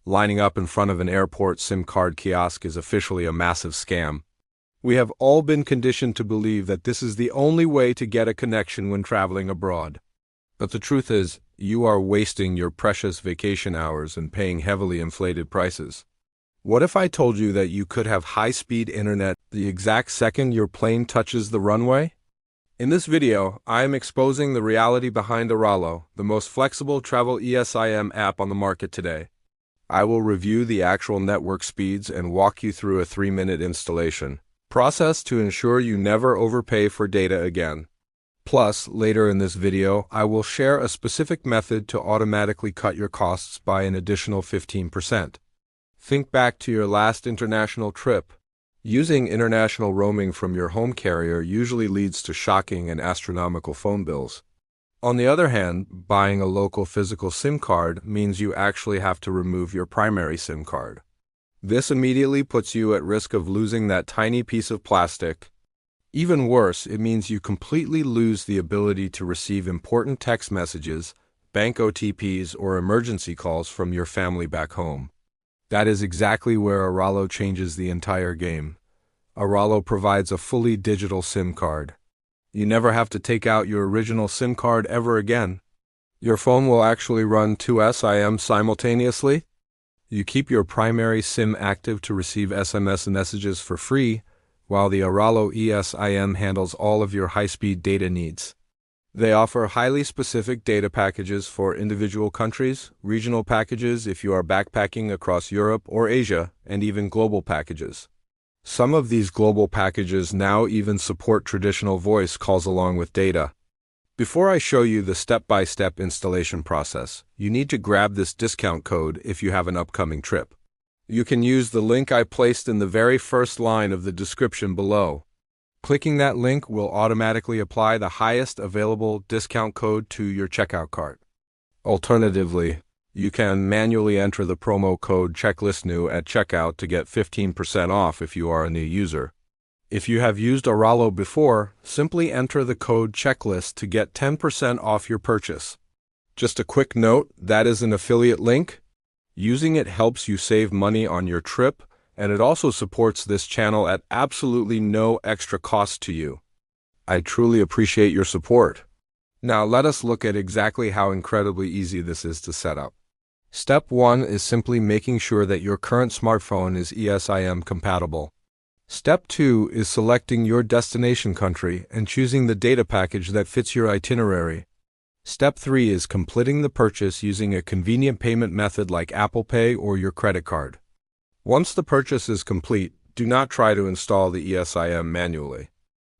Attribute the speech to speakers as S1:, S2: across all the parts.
S1: Lining up in front of an airport SIM card kiosk is officially a massive scam. We have all been conditioned to believe that this is the only way to get a connection when traveling abroad. But the truth is, you are wasting your precious vacation hours and paying heavily inflated prices. What if I told you that you could have high-speed internet the exact second your plane touches the runway? In this video, I am exposing the reality behind Airalo, the most flexible travel eSIM app on the market today. I will review the actual network speeds and walk you through a 3-minute installation process to ensure you never overpay for data again. Plus, later in this video, I will share a specific method to automatically cut your costs by an additional 15%. Think back to your last international trip. Using international roaming from your home carrier usually leads to shocking and astronomical phone bills. On the other hand, buying a local physical SIM card means you actually have to remove your primary SIM card. This immediately puts you at risk of losing that tiny piece of plastic. Even worse, it means you completely lose the ability to receive important text messages, bank OTPs, or emergency calls from your family back home. That is exactly where Airalo changes the entire game. Airalo provides a fully digital SIM card. You never have to take out your original SIM card ever again. Your phone will actually run two SIMs simultaneously. You keep your primary SIM active to receive SMS messages for free, while the Airalo eSIM handles all of your high-speed data needs. They offer highly specific data packages for individual countries, regional packages if you are backpacking across Europe or Asia, and even global packages. Some of these global packages now even support traditional voice calls along with data. Before I show you the step-by-step installation process, you need to grab this discount code if you have an upcoming trip. You can use the link I placed in the very first line of the description below. Clicking that link will automatically apply the highest available discount code to your checkout cart. Alternatively, you can manually enter the promo code CHECKLISTNEW at checkout to get 15% off if you are a new user. If you have used Airalo before, simply enter the code CHECKLIST to get 10% off your purchase. Just a quick note, that is an affiliate link. Using it helps you save money on your trip, and it also supports this channel at absolutely no extra cost to you. I truly appreciate your support. Now let us look at exactly how incredibly easy this is to set up. Step 1 is simply making sure that your current smartphone is eSIM compatible. Step 2 is selecting your destination country and choosing the data package that fits your itinerary. Step 3 is completing the purchase using a convenient payment method like Apple Pay or your credit card. Once the purchase is complete, do not try to install the eSIM manually.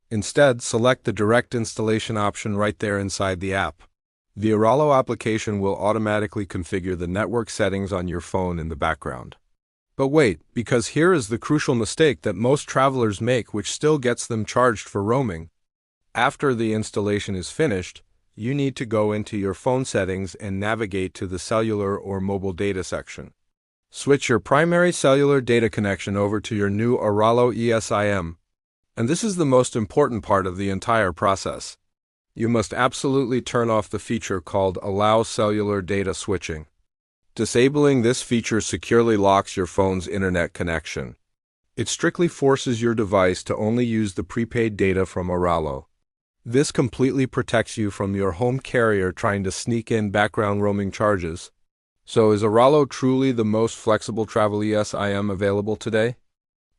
S1: Instead, select the direct installation option right there inside the app. The Airalo application will automatically configure the network settings on your phone in the background. But wait, because here is the crucial mistake that most travelers make, which still gets them charged for roaming. After the installation is finished, you need to go into your phone settings and navigate to the cellular or mobile data section. Switch your primary cellular data connection over to your new Airalo eSIM. And this is the most important part of the entire process. You must absolutely turn off the feature called Allow Cellular Data Switching. Disabling this feature securely locks your phone's internet connection. It strictly forces your device to only use the prepaid data from Airalo. This completely protects you from your home carrier trying to sneak in background roaming charges. So is Airalo truly the most flexible travel eSIM available today?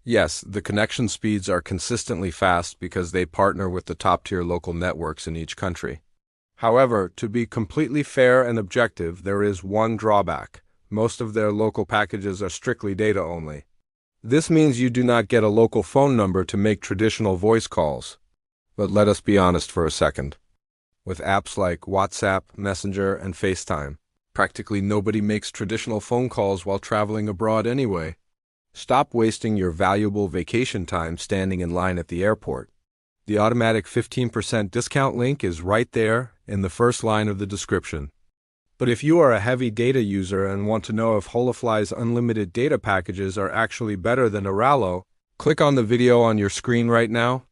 S1: Yes, the connection speeds are consistently fast because they partner with the top-tier local networks in each country. However, to be completely fair and objective, there is one drawback. Most of their local packages are strictly data only. This means you do not get a local phone number to make traditional voice calls. But let us be honest for a second. With apps like WhatsApp, Messenger, and FaceTime, practically nobody makes traditional phone calls while traveling abroad anyway. Stop wasting your valuable vacation time standing in line at the airport. The automatic 15% discount link is right there in the first line of the description. But if you are a heavy data user and want to know if Holafly's unlimited data packages are actually better than Airalo, click on the video on your screen right now.